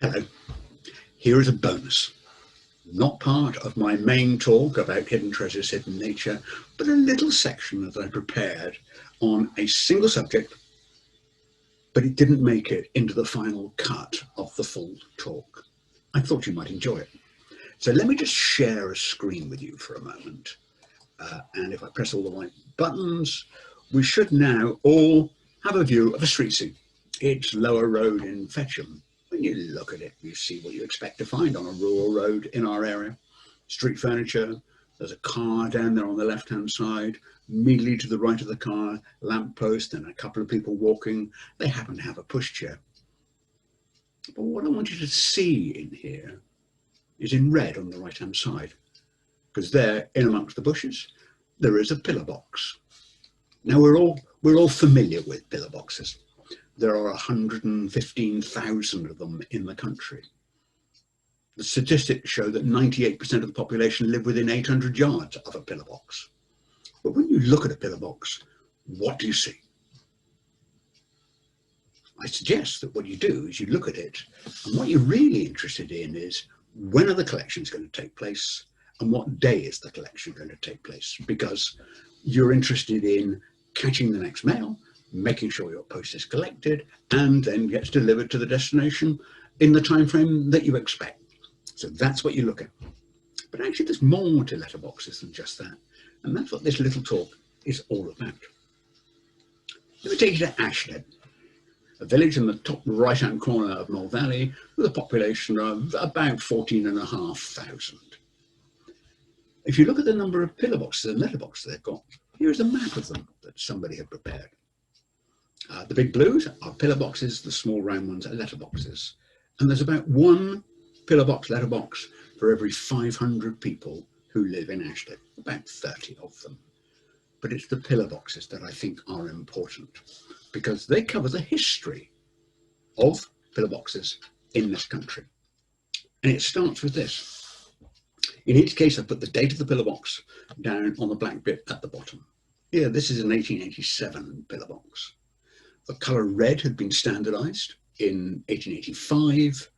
Hello, here is a bonus. Not part of my main talk about hidden treasures, hidden nature, but a little section that I prepared on a single subject, but it didn't make it into the final cut of the full talk. I thought you might enjoy it. So let me just share a screen with you for a moment. And if I press all the right buttons, we should now all have a view of a street scene. It's Lower Road in Fetcham. When you look at it, you see what you expect to find on a rural road in our area. Street furniture, there's a car down there on the left-hand side, immediately to the right of the car, lamppost and a couple of people walking. They happen to have a pushchair. But what I want you to see in here is in red on the right-hand side, because there, in amongst the bushes, there is a pillar box. Now we're all familiar with pillar boxes. There are 115,000 of them in the country. The statistics show that 98% of the population live within 800 yards of a pillar box. But when you look at a pillar box, what do you see? I suggest that what you do is you look at it, and what you're really interested in is when are the collections going to take place and what day is the collection going to take place, because you're interested in catching the next mail, making sure your post is collected and then gets delivered to the destination in the time frame that you expect. So that's what you look at. But actually there's more to letterboxes than just that. And that's what this little talk is all about. Let me take you to Ashtead, a village in the top right-hand corner of Mole Valley with a population of about 14,500. If you look at the number of pillar boxes and letterboxes they've got, here's a map of them that somebody had prepared. The big blues are pillar boxes, the small round ones are letterboxes. And there's about one pillar box letterbox for every 500 people who live in Ashtead, about 30 of them. But it's the pillar boxes that I think are important because they cover the history of pillar boxes in this country. And it starts with this. In each case, I put the date of the pillar box down on the black bit at the bottom. Here, this is an 1887 pillar box. The colour red had been standardised in 1885.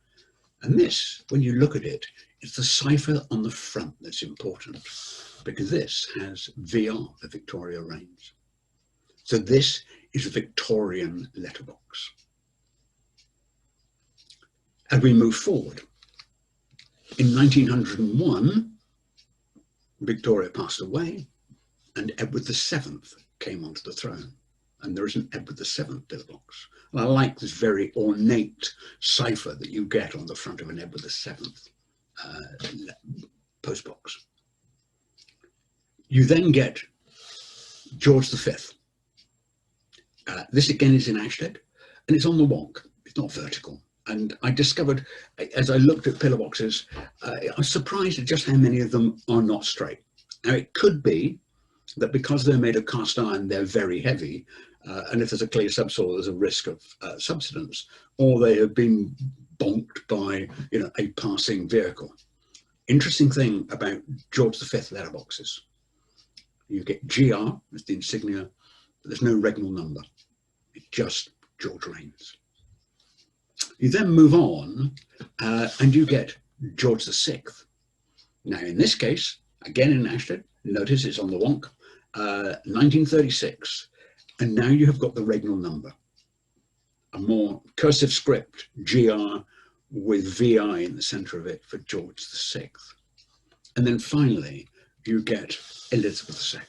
And this, when you look at it, it's the cipher on the front that's important, because this has VR, the Victoria Reigns. So this is a Victorian letterbox. As we move forward, in 1901, Victoria passed away and Edward VII came onto the throne. And there is an Edward VII pillar box. And I like this very ornate cipher that you get on the front of an Edward VII postbox. You then get George V. This again is in Ashtead, and it's on the wonk. It's not vertical. And I discovered, as I looked at pillar boxes, I was surprised at just how many of them are not straight. Now, it could be that because they're made of cast iron, they're very heavy, and if there's a clay subsoil, there's a risk of subsidence, or they have been bonked by, a passing vehicle. Interesting thing about George V letterboxes, you get GR as the insignia, but there's no regnal number. It's just George Reigns. You then move on, and you get George VI. Now, in this case, again in Ashtead, notice it's on the wonk, 1936. And now you have got the regnal number, a more cursive script, GR with VI in the center of it for George VI. And then finally, you get Elizabeth II.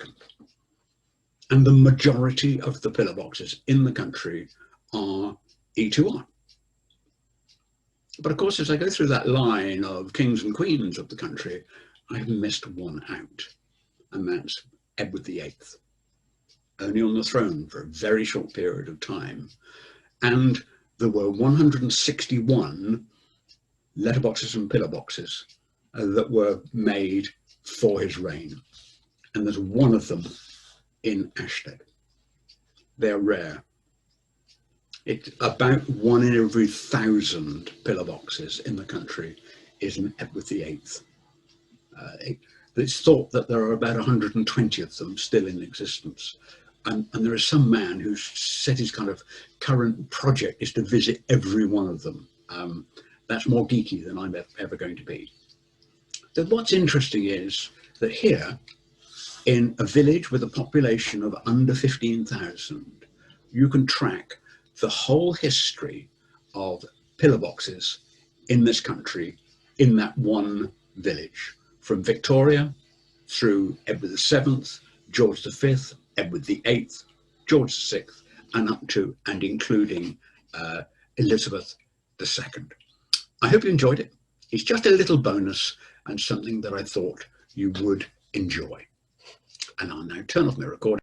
And the majority of the pillar boxes in the country are E2R. But of course, as I go through that line of kings and queens of the country, I've missed one out, and that's Edward VIII. Only on the throne for a very short period of time. And there were 161 letterboxes and pillar boxes that were made for his reign. And there's one of them in Ashtead. They're rare. It's about 1 in every 1,000 pillar boxes in the country is an Edward VIII. It's thought that there are about 120 of them still in existence. And there is some man who's said his kind of current project is to visit every one of them. That's more geeky than I'm ever going to be. But what's interesting is that here, in a village with a population of under 15,000, you can track the whole history of pillowboxes in this country in that one village, from Victoria through Edward VII, George V, Edward VIII, George VI, and up to and including Elizabeth II. I hope you enjoyed it. It's just a little bonus and something that I thought you would enjoy. And I'll now turn off my recording.